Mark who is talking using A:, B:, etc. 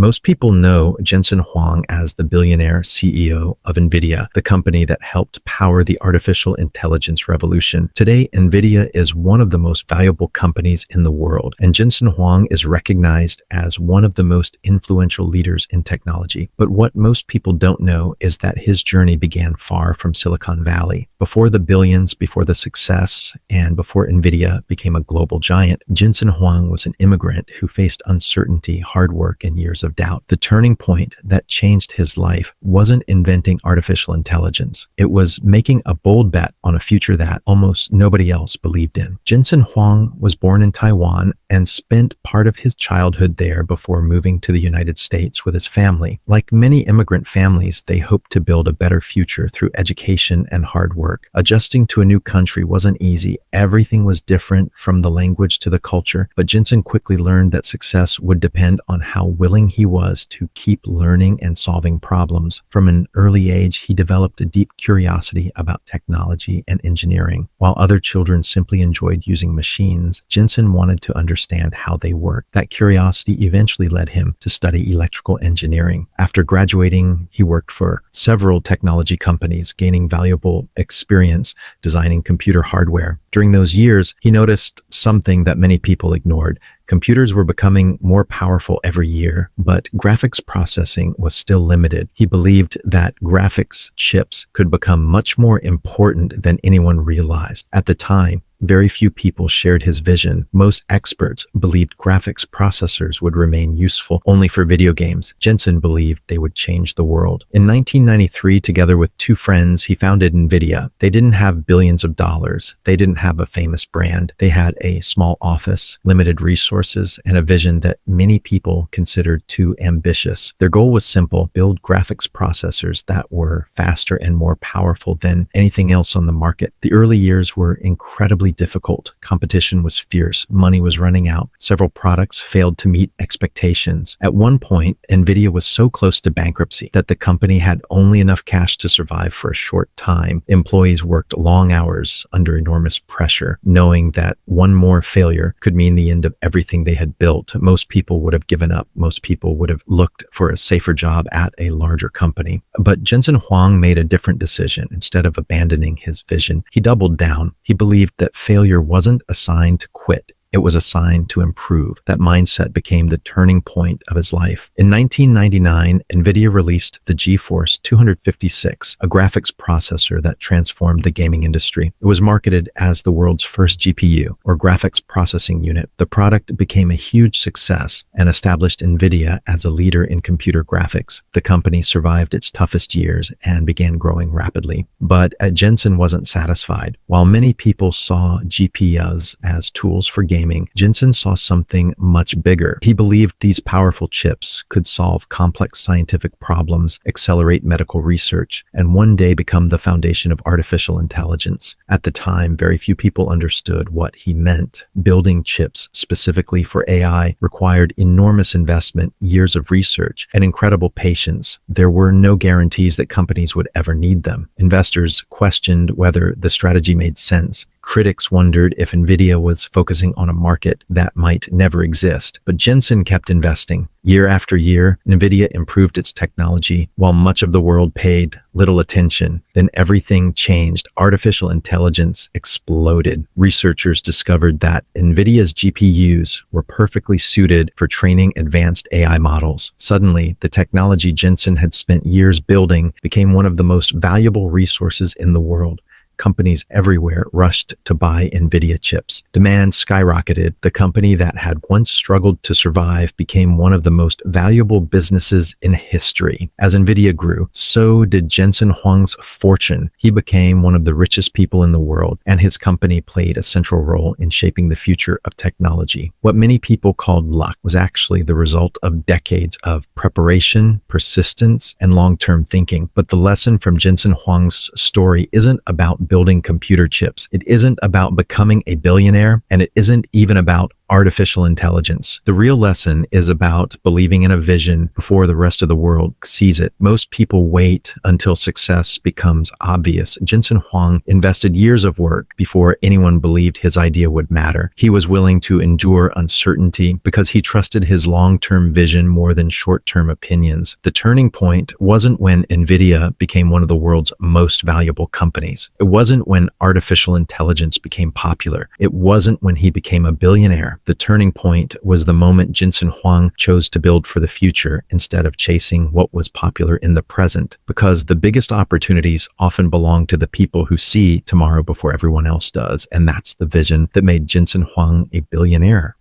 A: Most people know Jensen Huang as the billionaire CEO of Nvidia, the company that helped power the artificial intelligence revolution. Today, Nvidia is one of the most valuable companies in the world, and Jensen Huang is recognized as one of the most influential leaders in technology. But what most people don't know is that his journey began far from Silicon Valley. Before the billions, before the success, and before Nvidia became a global giant, Jensen Huang was an immigrant who faced uncertainty, hard work, and years of doubt. The turning point that changed his life wasn't inventing artificial intelligence. It was making a bold bet on a future that almost nobody else believed in. Jensen Huang was born in Taiwan and spent part of his childhood there before moving to the United States with his family. Like many immigrant families, they hoped to build a better future through education and hard work. Adjusting to a new country wasn't easy. Everything was different, from the language to the culture, but Jensen quickly learned that success would depend on how willing he was to keep learning and solving problems. From an early age, he developed a deep curiosity about technology and engineering. While other children simply enjoyed using machines, Jensen wanted to understand how they worked. That curiosity eventually led him to study electrical engineering. After graduating, he worked for several technology companies, gaining valuable experience designing computer hardware. During those years, he noticed something that many people ignored. Computers were becoming more powerful every year, but graphics processing was still limited. He believed that graphics chips could become much more important than anyone realized. At the time, very few people shared his vision. Most experts believed graphics processors would remain useful only for video games. Jensen believed they would change the world. In 1993, together with two friends, he founded Nvidia. They didn't have billions of dollars. They didn't have a famous brand. They had a small office, limited resources, and a vision that many people considered too ambitious. Their goal was simple: build graphics processors that were faster and more powerful than anything else on the market. The early years were incredibly difficult. Competition was fierce. Money was running out. Several products failed to meet expectations. At one point, Nvidia was so close to bankruptcy that the company had only enough cash to survive for a short time. Employees worked long hours under enormous pressure, knowing that one more failure could mean the end of everything they had built. Most people would have given up. Most people would have looked for a safer job at a larger company. But Jensen Huang made a different decision. Instead of abandoning his vision, he doubled down. He believed that failure wasn't a sign to quit. It was a sign to improve. That mindset became the turning point of his life. In 1999, Nvidia released the GeForce 256, a graphics processor that transformed the gaming industry. It was marketed as the world's first GPU, or graphics processing unit. The product became a huge success and established Nvidia as a leader in computer graphics. The company survived its toughest years and began growing rapidly. But Jensen wasn't satisfied. While many people saw GPUs as tools for gaming, Jensen saw something much bigger. He believed these powerful chips could solve complex scientific problems, accelerate medical research, and one day become the foundation of artificial intelligence. At the time, very few people understood what he meant. Building chips specifically for AI required enormous investment, years of research, and incredible patience. There were no guarantees that companies would ever need them. Investors questioned whether the strategy made sense. Critics wondered if Nvidia was focusing on a market that might never exist. But Jensen kept investing. Year after year, Nvidia improved its technology while much of the world paid little attention. Then everything changed. Artificial intelligence exploded. Researchers discovered that Nvidia's GPUs were perfectly suited for training advanced AI models. Suddenly, the technology Jensen had spent years building became one of the most valuable resources in the world. Companies everywhere rushed to buy Nvidia chips. Demand skyrocketed. The company that had once struggled to survive became one of the most valuable businesses in history. As Nvidia grew, so did Jensen Huang's fortune. He became one of the richest people in the world, and his company played a central role in shaping the future of technology. What many people called luck was actually the result of decades of preparation, persistence, and long-term thinking. But the lesson from Jensen Huang's story isn't about building computer chips. It isn't about becoming a billionaire, and it isn't even about artificial intelligence. The real lesson is about believing in a vision before the rest of the world sees it. Most people wait until success becomes obvious. Jensen Huang invested years of work before anyone believed his idea would matter. He was willing to endure uncertainty because he trusted his long-term vision more than short-term opinions. The turning point wasn't when Nvidia became one of the world's most valuable companies. It wasn't when artificial intelligence became popular. It wasn't when he became a billionaire. The turning point was the moment Jensen Huang chose to build for the future instead of chasing what was popular in the present. Because the biggest opportunities often belong to the people who see tomorrow before everyone else does. And that's the vision that made Jensen Huang a billionaire.